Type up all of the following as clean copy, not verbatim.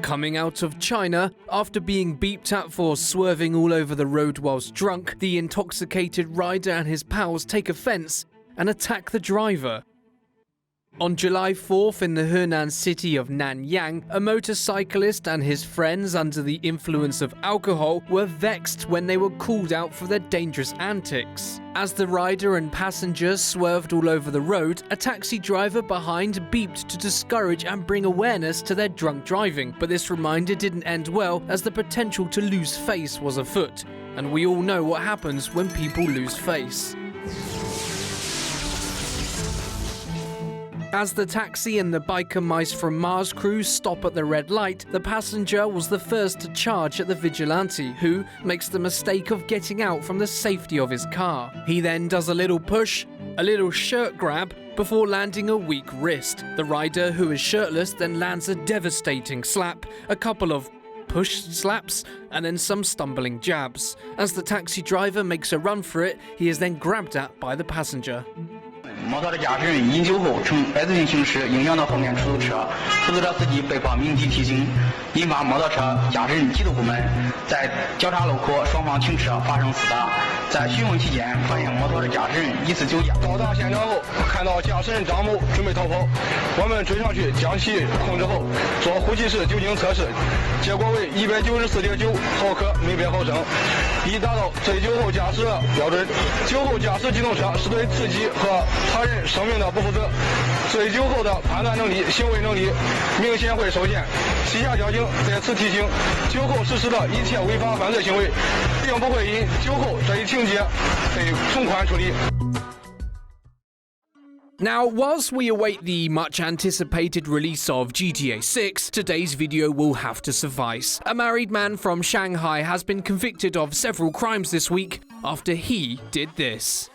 Coming out of China, after being beeped at for swerving all over the road whilst drunk, the intoxicated rider and his pals take offence and attack the driver. On July 4th in the Henan city of NANYANG, a motorcyclist and his friends under the influence of alcohol were vexed when they were called out for their dangerous antics. As the rider and passengers swerved all over the road, a taxi driver behind beeped to discourage and bring awareness to their drunk driving, but this reminder didn't end well as the potential to lose face was afoot. And we all know what happens when people lose face. As the taxi and the biker mice from Mars crew stop at the red light, the passenger was the first to charge at the vigilante, who makes the mistake of getting out from the safety of his car. He then does a little push, a little shirt grab, before landing a weak wrist. The rider, who is shirtless, then lands a devastating slap, a couple of push slaps, and then some stumbling jabs. As the taxi driver makes a run for it, he is then grabbed at by the passenger. 摩托的驾驶人饮酒后乘白字形行驶，影响到后面出租车，出租车司机被报鸣笛提醒，引发摩托车驾驶人极度不满，在交叉路口双方停车发生厮打。在询问期间，发现摩托的驾驶人疑似酒驾。到达现场后，看到驾驶人张某准备逃跑，我们追上去将其控制后，做呼气式酒精测试，结果为194.9毫克每百毫升，已达到醉酒后驾驶的标准。酒后驾驶机动车是对自己和他人生命的不负责，醉酒后的判断能力、行为能力明显会受限。旗下交警在此提醒：酒后实施的一切违法犯罪行为，并不会因酒后这一情节被从宽处理。 Now, whilst we await the much-anticipated release of GTA 6, today's video will have to suffice. A married man from Shanghai has been convicted of several crimes this week after he did this.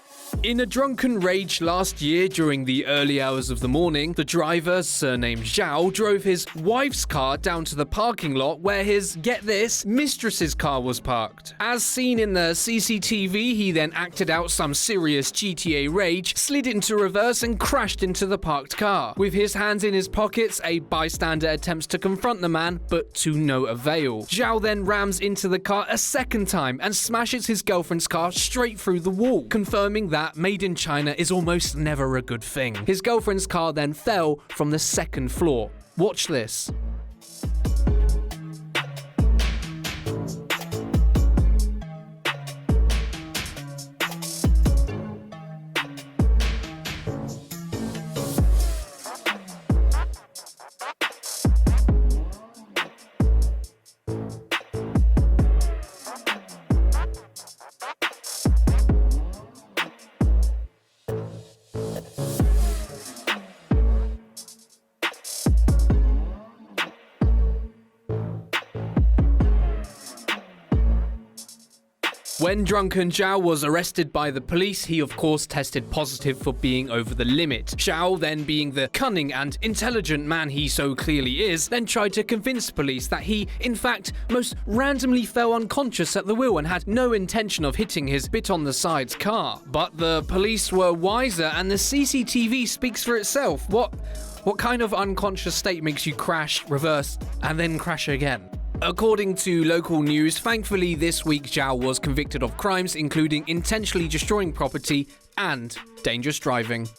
In a drunken rage last year during the early hours of the morning, the driver, surnamed Zhao, drove his wife's car down to the parking lot where his, get this, mistress's car was parked. As seen in the CCTV, he then acted out some serious GTA rage, slid into reverse and crashed into the parked car. With his hands in his pockets, a bystander attempts to confront the man, but to no avail. Zhao then rams into the car a second time and smashes his girlfriend's car straight through the wall, confirming that made in China is almost never a good thing. His girlfriend's car then fell from the second floor. Watch this. When drunken Zhao was arrested by the police, he of course tested positive for being over the limit. Zhao, then being the cunning and intelligent man he so clearly is, then tried to convince police that he, in fact, most randomly fell unconscious at the wheel and had no intention of hitting his bit-on-the-sides car. But the police were wiser and the CCTV speaks for itself. What kind of unconscious state makes you crash, reverse, and then crash again? According to local news, thankfully this week Zhao was convicted of crimes including intentionally destroying property and dangerous driving.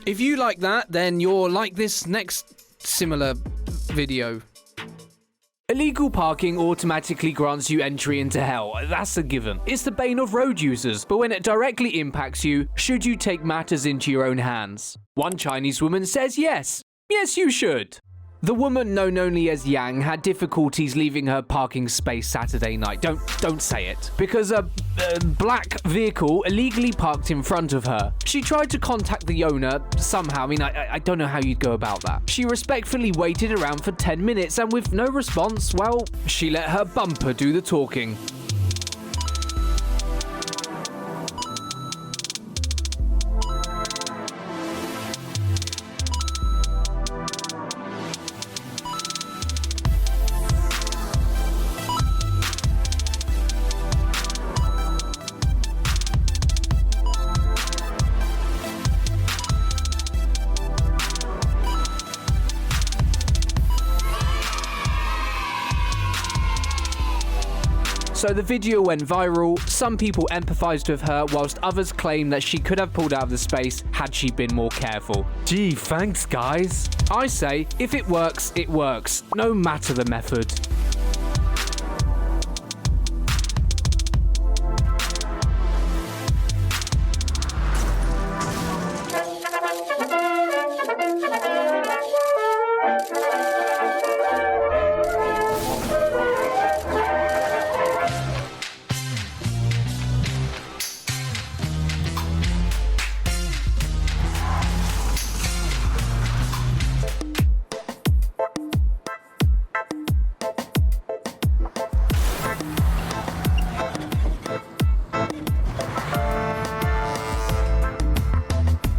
If you like that, then you'll like this next similar video. Illegal parking automatically grants you entry into hell. That's a given. It's the bane of road users, but when it directly impacts you, should you take matters into your own hands? One Chinese woman says yes. Yes, you should. The woman known only as Yang had difficulties leaving her parking space Saturday night. Don't say it. Because a black vehicle illegally parked in front of her. She tried to contact the owner somehow. I don't know how you'd go about that. She respectfully waited around for 10 minutes and with no response, well, she let her bumper do the talking. So the video went viral. Some people empathized with her, whilst others claim that she could have pulled out of the space had she been more careful. Gee, thanks guys. I say, if it works, no matter the method.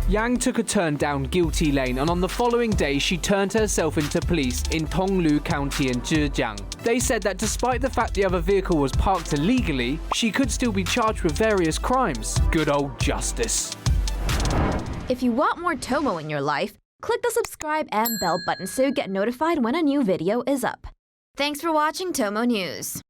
Yang took a turn down guilty lane, and on the following day she turned herself into police in Tonglu County in Zhejiang. They said that despite the fact the other vehicle was parked illegally, she could still be charged with various crimes. Good old justice. If you want more Tomo in your life, click the subscribe and bell button so you get notified when a new video is up. Thanks for watching Tomo News.